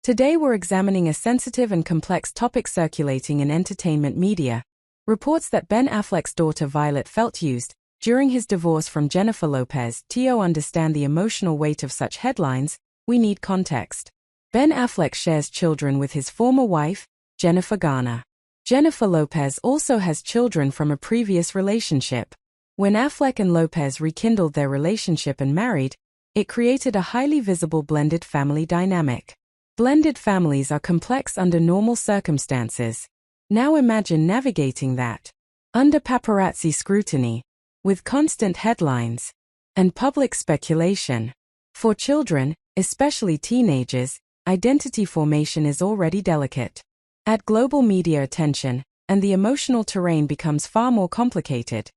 Today we're examining a sensitive and complex topic circulating in entertainment media. Reports that Ben Affleck's daughter Violet felt used during his divorce from Jennifer Lopez. To understand the emotional weight of such headlines, we need context. Ben Affleck shares children with his former wife, Jennifer Garner. Jennifer Lopez also has children from a previous relationship. When Affleck and Lopez rekindled their relationship and married, it created a highly visible blended family dynamic. Blended families are complex under normal circumstances. Now imagine navigating that under paparazzi scrutiny, with constant headlines and public speculation. For children, especially teenagers, identity formation is already delicate. Add global media attention, and the emotional terrain becomes far more complicated.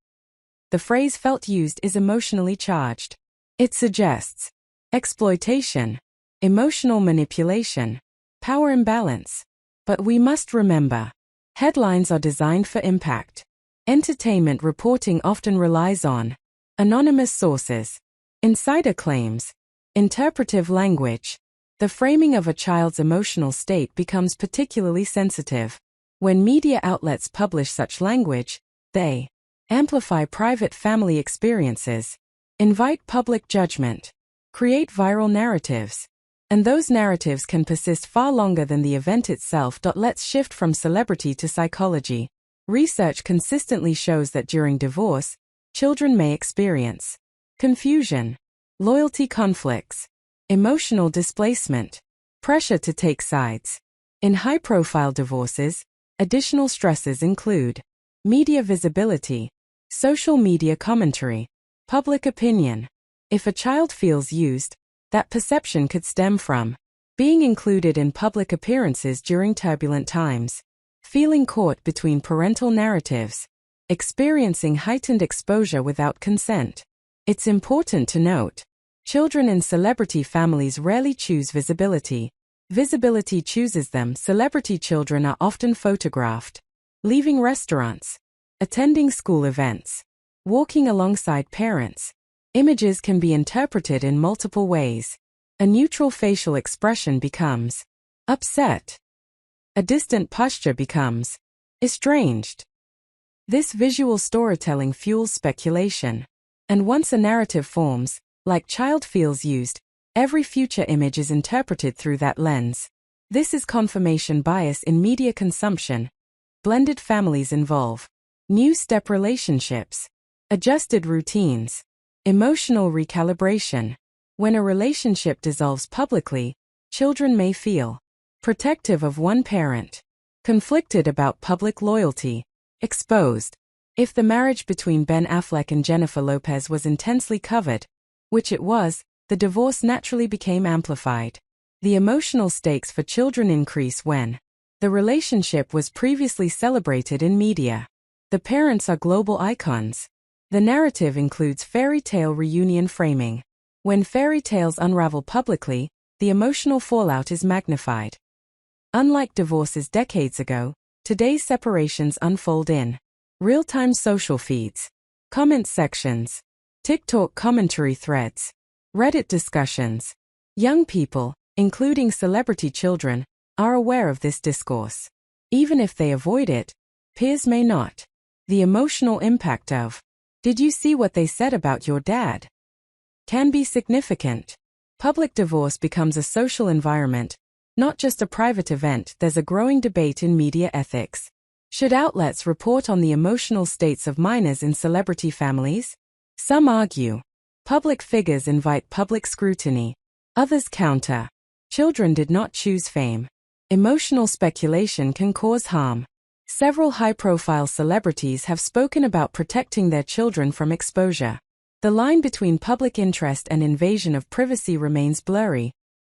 The phrase felt used is emotionally charged. It suggests exploitation, emotional manipulation, power imbalance. But we must remember, headlines are designed for impact. Entertainment reporting often relies on anonymous sources, insider claims, interpretive language. The framing of a child's emotional state becomes particularly sensitive. When media outlets publish such language, they amplify private family experiences, invite public judgment, create viral narratives. And those narratives can persist far longer than the event itself. Let's shift from celebrity to psychology. Research consistently shows that during divorce, children may experience confusion, loyalty conflicts, emotional displacement, pressure to take sides. In high-profile divorces, additional stresses include media visibility, social media commentary, public opinion. If a child feels used, that perception could stem from being included in public appearances during turbulent times, feeling caught between parental narratives, experiencing heightened exposure without consent. It's important to note, children in celebrity families rarely choose visibility. Visibility chooses them. Celebrity children are often photographed, leaving restaurants, attending school events, walking alongside parents. Images can be interpreted in multiple ways. A neutral facial expression becomes upset. A distant posture becomes estranged. This visual storytelling fuels speculation. And once a narrative forms, like child feels used, every future image is interpreted through that lens. This is confirmation bias in media consumption. Blended families involve new step relationships, adjusted routines, emotional recalibration. When a relationship dissolves publicly, children may feel protective of one parent, conflicted about public loyalty, exposed. If the marriage between Ben Affleck and Jennifer Lopez was intensely covered, which it was, the divorce naturally became amplified. The emotional stakes for children increase when the relationship was previously celebrated in media. The parents are global icons. The narrative includes fairy tale reunion framing. When fairy tales unravel publicly, the emotional fallout is magnified. Unlike divorces decades ago, today's separations unfold in real-time social feeds, comment sections, TikTok commentary threads, Reddit discussions. Young people, including celebrity children, are aware of this discourse. Even if they avoid it, peers may not. The emotional impact of "Did you see what they said about your dad?" can be significant. Public divorce becomes a social environment, not just a private event. There's a growing debate in media ethics. Should outlets report on the emotional states of minors in celebrity families? Some argue public figures invite public scrutiny. Others counter. Children did not choose fame. Emotional speculation can cause harm. Several high-profile celebrities have spoken about protecting their children from exposure. The line between public interest and invasion of privacy remains blurry.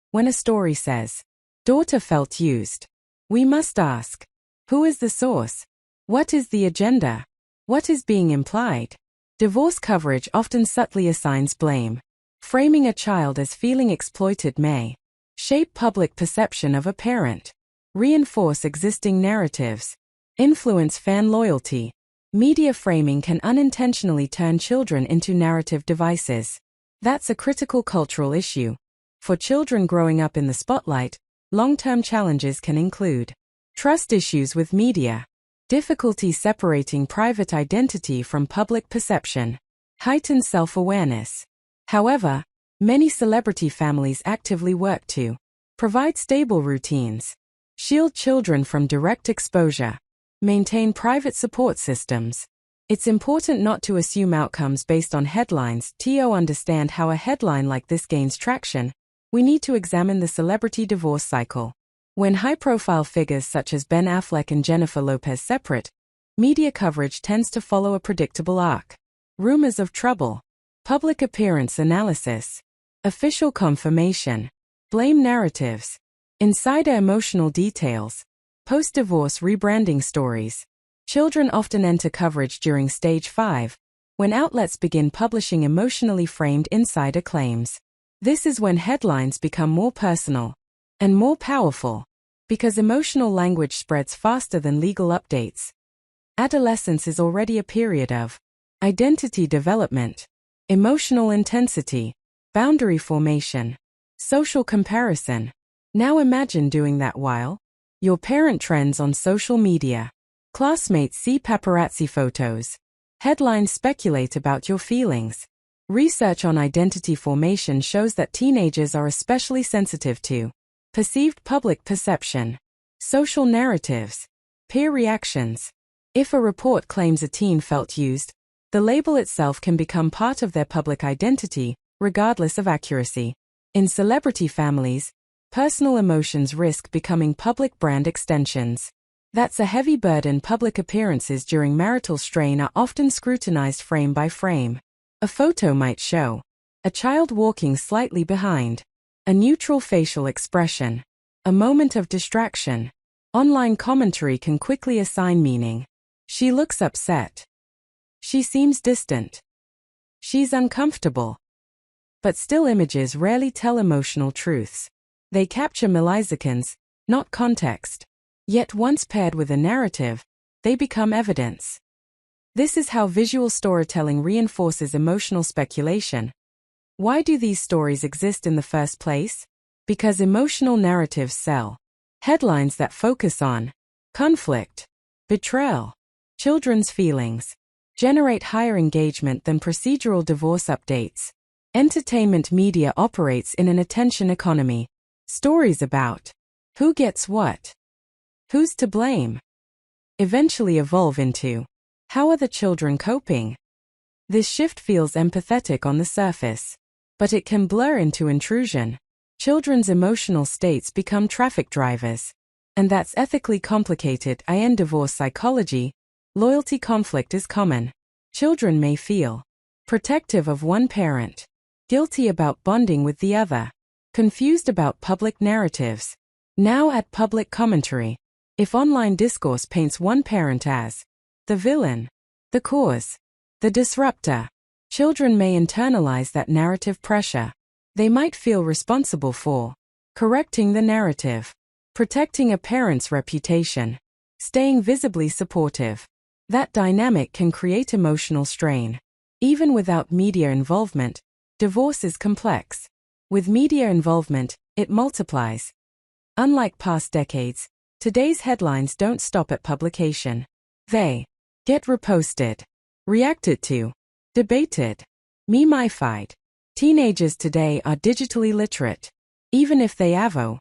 When a story says, "Daughter felt used," we must ask, who is the source? What is the agenda? What is being implied? Divorce coverage often subtly assigns blame. Framing a child as feeling exploited may shape public perception of a parent, reinforce existing narratives, influence fan loyalty. Media framing can unintentionally turn children into narrative devices. That's a critical cultural issue. For children growing up in the spotlight, Long-term challenges can include trust issues with media, difficulty separating private identity from public perception, heightened self-awareness. However, many celebrity families actively work to provide stable routines, shield children from direct exposure, maintain private support systems. It's important not to assume outcomes based on headlines. To understand how a headline like this gains traction, we need to examine the celebrity divorce cycle. When high-profile figures such as Ben Affleck and Jennifer Lopez separate, media coverage tends to follow a predictable arc. Rumors of trouble, public appearance analysis, official confirmation, blame narratives, insider emotional details, post-divorce rebranding stories. Children often enter coverage during Stage 5, when outlets begin publishing emotionally framed insider claims. This is when headlines become more personal and more powerful, because emotional language spreads faster than legal updates. Adolescence is already a period of identity development, emotional intensity, boundary formation, social comparison. Now imagine doing that while your parent trends on social media. Classmates see paparazzi photos. Headlines speculate about your feelings. Research on identity formation shows that teenagers are especially sensitive to perceived public perception, social narratives, peer reactions. If a report claims a teen felt used, the label itself can become part of their public identity, regardless of accuracy. In celebrity families, personal emotions risk becoming public brand extensions. That's a heavy burden. Public appearances during marital strain are often scrutinized frame by frame. A photo might show a child walking slightly behind, a neutral facial expression, a moment of distraction. Online commentary can quickly assign meaning. She looks upset. She seems distant. She's uncomfortable. But still, images rarely tell emotional truths. They capture milliseconds, not context. Yet once paired with a narrative, they become evidence. This is how visual storytelling reinforces emotional speculation. Why do these stories exist in the first place? Because emotional narratives sell. Headlines that focus on conflict, betrayal, children's feelings generate higher engagement than procedural divorce updates. Entertainment media operates in an attention economy. Stories about who gets what, who's to blame, eventually evolve into how are the children coping? This shift feels empathetic on the surface, but it can blur into intrusion. Children's emotional states become traffic drivers. And that's ethically complicated. In divorce psychology, loyalty conflict is common. Children may feel protective of one parent, guilty about bonding with the other, confused about public narratives. Now add public commentary. If online discourse paints one parent as the villain, the cause, the disruptor, children may internalize that narrative pressure. They might feel responsible for correcting the narrative, protecting a parent's reputation, staying visibly supportive. That dynamic can create emotional strain. Even without media involvement, divorce is complex. With media involvement, it multiplies. Unlike past decades, today's headlines don't stop at publication. They get reposted, reacted to, debated, memeified. Teenagers today are digitally literate. Even if they avo